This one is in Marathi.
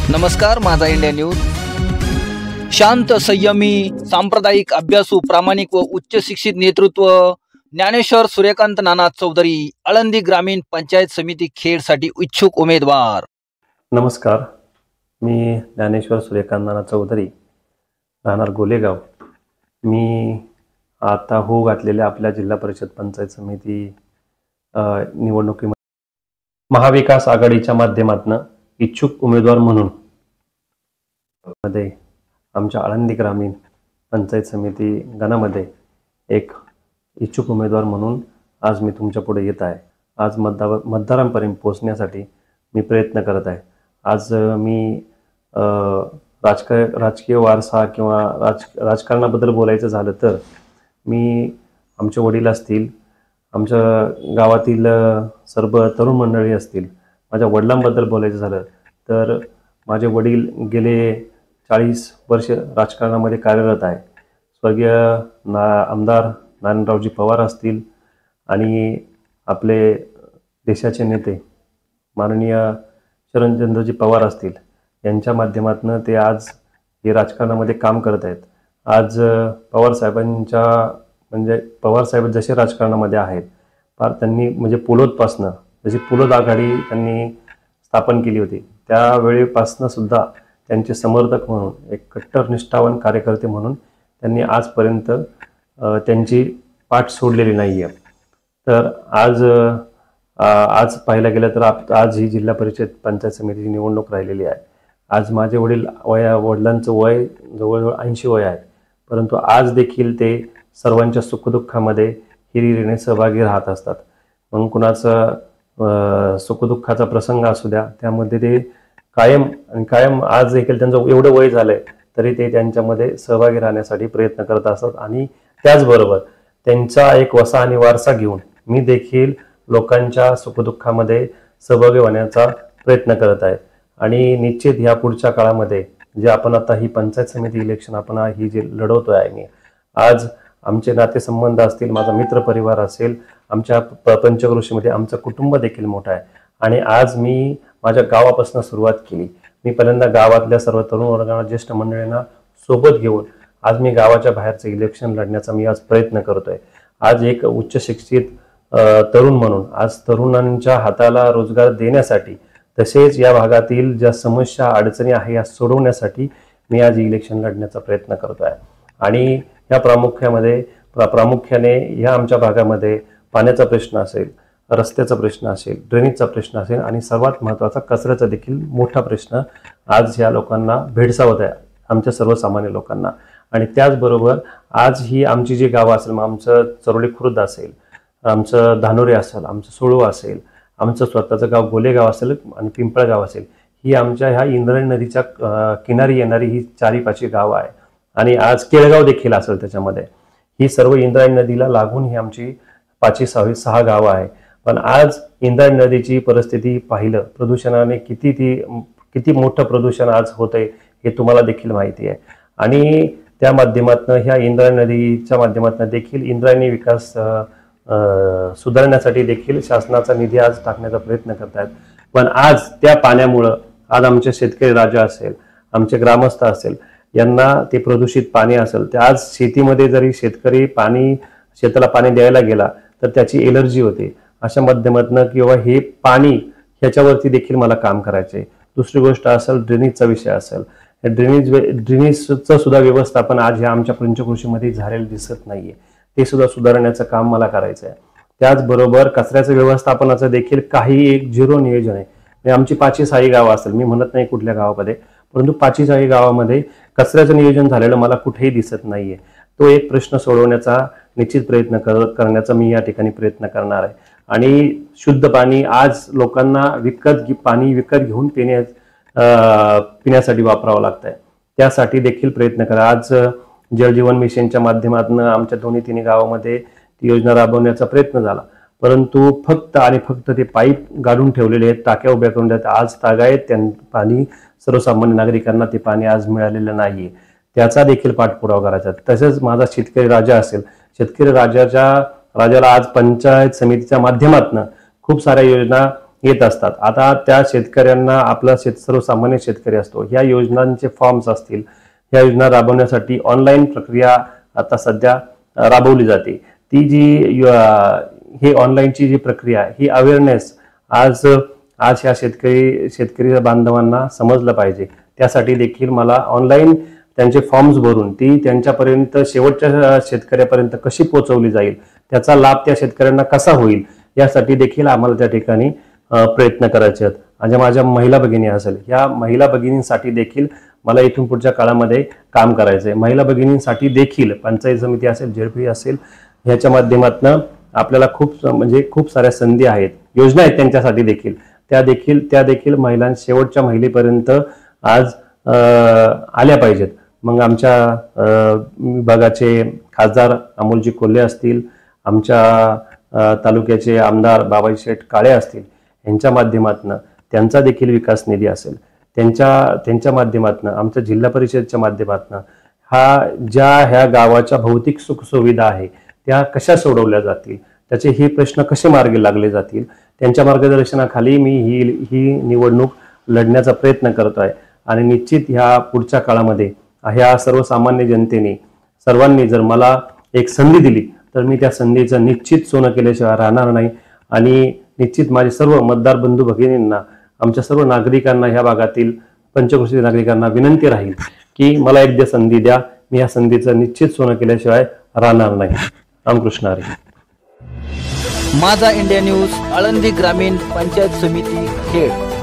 नमस्कार, माझा इंडिया न्यूज। शांत, संयमी, सांप्रदायिक, अभ्यासू, प्रामाणिक व उच्च शिक्षित नेतृत्व ज्ञानेश्वर सूर्यकांत नाना चौधरी, आळंदी ग्रामीण पंचायत समिती खेडसाठी इच्छुक उमेदवार। नमस्कार, मी ज्ञानेश्वर सूर्यकांत नाना चौधरी, राहणार गोलेगाव। मी आता घातलेल्या आपल्या जिल्हा परिषद पंचायत समिती निवडणुकीमध्ये महाविकास आघाडीच्या माध्यमातून इच्छुक उमेदवार म्हणून आमच्या आळंदी ग्रामीण पंचायत समिती गणामध्ये एक इच्छुक उमेदवार म्हणून आज मी तुमच्या पुढे येत आहे। आज मतदारांपर्यंत पोहोचण्यासाठी मी प्रयत्न करत आहे। आज मी राजकीय वारसा किंवा राजकारणाबद्दल बोलायचं झालं तर मी आमचे वडील असतील, आमच्या गावातील सर्व तरुण मंडळी असतील, माझ्या वडिलांबद्दल बोलायचं झालं तर माझे वडील गेले 40 वर्ष राजकारणामध्ये कार्यरत आहे। स्वर्गीय आमदार नारायणरावजी पवार असतील आणि आपले देशाचे नेते माननीय शरदचंद्रजी पवार असतील, यांच्या माध्यमातून ते आज हे राजकारणामध्ये काम करत आहेत। आज पवार साहेब जसे राजकारणामध्ये आहेत, फार त्यांनी म्हणजे पुलोदपासनं जशी पुलोद आघाडी त्यांनी स्थापन केली होती, त्यावेळेपासनं सुद्धा त्यांचे समर्थक म्हणून एक कट्टर निष्ठावान कार्यकर्ते म्हणून त्यांनी आजपर्यंत त्यांची पाठ सोडलेली नाही आहे। तर आज पाहायला गेलं तर आज ही जिल्हा परिषद पंचायत समितीची निवडणूक राहिलेली आहे। आज माझे वडिलांचं वय जवळजवळ 80 वय आहे, परंतु आज देखील ते सर्वांच्या सुखदुःखामध्ये हिरिरीने सहभागी राहत असतात। मग कुणाचं सुखदुःखाचा प्रसंग असू द्या, त्यामध्ये ते कायम आज देखील त्यांचं एवढं वय झालंय तरी ते त्यांच्यामध्ये सहभागी राहण्यासाठी प्रयत्न करत असतात। आणि त्याचबरोबर त्यांचा एक वसा आणि वारसा घेऊन मी देखील लोकांच्या सुखदुःखामध्ये सहभागी होण्याचा प्रयत्न करत आहे। आणि निश्चित या पुढच्या काळामध्ये जे आपण आता ही पंचायत समिती इलेक्शन आपण ही जे लढवतोय आहे, मी आज आमचे नातेसंबंध असतील, माझा मित्र परिवार असेल, आमच्या पंचक्रोशीमध्ये आमचं कुटुंब देखील मोठं आहे। आणि आज मी माझ्या गावापासून सुरुवात केली। मी पहिल्यांदा गावातल्या सर्व तरुण वर्गांना, ज्येष्ठ मंडळींना सोबत घेऊन आज मी गावाच्या बाहेरचं इलेक्शन लढण्याचा मी आज प्रयत्न करतोय। आज एक उच्च शिक्षित तरुण म्हणून आज तरुणांच्या हाताला रोजगार देण्यासाठी, तसेच या भागातील ज्या समस्या अडचणी आहे या सोडवण्यासाठी मी आज इलेक्शन लढण्याचा प्रयत्न करतोय। आणि या प्रामुख्याने या आमच्या भागामध्ये पाण्याचा प्रश्न असेल, रस्त्याचा प्रश्न असेल, ड्रेनेजचा प्रश्न असेल आणि सर्वात महत्त्वाचा कचऱ्याचा देखील मोठा प्रश्न आज या लोकांना भेडसावत आहे, आमच्या सर्वसामान्य लोकांना। आणि त्याचबरोबर आज ही आमची जी गावं असेल, मग आमचं चरोली खुर्द असेल, आमचं धानोरे असेल, आमचं सोळू असेल, आमचं स्वतःचं गाव गोलेगाव असेल आणि पिंपळगाव असेल, ही आमच्या ह्या इंद्रायणी नदीच्या किनारी येणारी ही 4-5 गावं आहे। आणि आज केळगाव देखील असेल, त्याच्यामध्ये ही सर्व इंद्रायणी नदीला लागून ही आमची 5-6 गावं आहे। पण आज इंद्रायणी नदीची परिस्थिती पाहिलं, प्रदूषणाने किती मोठं प्रदूषण आज होतंय हे तुम्हाला देखील माहिती आहे। आणि त्या माध्यमातून ह्या इंद्रायणी नदीच्या माध्यमातून देखील इंद्रायणी विकास सुधारण्यासाठी देखील शासनाचा निधी आज टाकण्याचा प्रयत्न करतात। पण आज त्या पाण्यामुळं आज आमचे शेतकरी राजा असेल, आमचे ग्रामस्थ असेल, यांना ते प्रदूषित पाणी असेल, ते आज शेतीमध्ये जरी शेतकरी शेताला पाणी द्यायला गेला तर त्याची एलर्जी होते। अशा माध्यमातून किंवा हे पाणी ह्याच्यावरती देखील मला काम करायचे। दुसरी गोष्ट असेल ड्रेनेजचा विषय असेल, ड्रेनेजचं सुद्धा व्यवस्थापन आज ह्या आमच्या पंचक्रोशीमध्ये झालेलं दिसत नाहीये, ते सुद्धा सुधारण्याचं काम मला करायचं आहे। त्याचबरोबर कचऱ्याचं व्यवस्थापनाचं देखील काही एक झिरो नियोजन आहे। आमची 5-6 गावं असेल, मी म्हणत नाही कुठल्या गावामध्ये, परंतु 5-6 गावामध्ये कचऱ्याचं नियोजन झालेलं मला कुठेही दिसत नाहीये। तो एक प्रश्न सोडवण्याचा निश्चित प्रयत्न करण्याचा मी या ठिकाणी प्रयत्न करणार आहे। आणि शुद्ध पाणी आज लोकांना पाणी विकत घेऊन पिण्यासाठी वापरावं लागतंय, त्यासाठी देखील प्रयत्न करा। आज जलजीवन मिशनच्या माध्यमातून आमच्या 2-3 गावामध्ये ती योजना राबवण्याचा प्रयत्न झाला, परंतु फक्त ते पाईप गाडून ठेवलेले आहेत, टाक्या उभ्या करून देतात। आज तागायत पाणी सर्वसामान्य नागरिकांना ते पाणी आज मिळालेलं नाहीये, त्याचा देखील पाठपुरावा करायचा। तसेच माझा शेतकरी राजा असेल, शेतकरी राजाला आज पंचायत समितीच्या माध्यमातून खूप साऱ्या योजना येत असतात. आता त्या शेतकऱ्यांना आपला सर्वसामान्य शेतकरी असतो, ह्या योजनांचे फॉर्म्स असतील, ह्या योजना राबवण्यासाठी ऑनलाईन प्रक्रिया आता सध्या राबवली जाते. ती जी हे ऑनलाईनची जी प्रक्रिया ही अवेअरनेस आज ह्या शेतकरी बांधवांना समजलं पाहिजे. त्यासाठी देखील मला ऑनलाईन त्यांचे फॉर्म्स भरून ती त्यांच्यापर्यंत शेवटच्या शेतकऱ्यापर्यंत कशी पोहोचवली जाईल, त्याचा लाभ त्या शेतकऱ्यांना कसा होईल, यासाठी देखील आम्हाला त्या ठिकाणी प्रयत्न करायचे आहेत. आणि माझ्या महिला भगिनी असेल, ह्या महिला भगिनींसाठी देखील मला इथून पुढच्या काळामध्ये काम करायचं आहे. महिला भगिनींसाठी देखील पंचायत समिती असेल, झेडपी असेल, ह्याच्या माध्यमातून आपल्याला खूप साऱ्या संधी आहेत, योजना आहेत त्यांच्यासाठी देखील. त्या देखील शेवटच्या महिलेपर्यंत आज आल्या पाहिजेत. मग आमच्या विभागाचे खासदार अमोलजी कोल्हे असतील, आमच्या तालुक्याचे आमदार बाबाजी शेठ काळे असतील, यांच्या माध्यमातून त्यांचा देखील विकास निधी असेल, त्यांच्या माध्यमातून आमच्या जिल्हा परिषदेच्या माध्यमातून ह्या गावाच्या भौतिक सुखसुविधा आहे त्या कशा सोडवल्या जातील, त्याचे हे प्रश्न कसे मार्गी लागले जातील, त्यांच्या मार्गदर्शनाखाली मी ही निवडणूक लढण्याचा प्रयत्न करतो आहे. आणि निश्चित ह्या पुढच्या काळामध्ये ह्या सर्वसामान्य जनतेने सर्वांनी जर मला एक संधी दिली तर मी त्या संधीचं निश्चित सोनं केल्याशिवाय राहणार नाही. आणि निश्चित माझे सर्व मतदार बंधू भगिनींना, आमच्या सर्व नागरिकांना, ह्या भागातील पंचक्रोशीतील नागरिकांना विनंती राहील की मला एक संधी द्या, मी या संधीचं निश्चित सोनं केल्याशिवाय राहणार नाही. रामकृष्ण हरी. माझा इंडिया न्यूज, आळंदी ग्रामीण पंचायत समिती, खेड.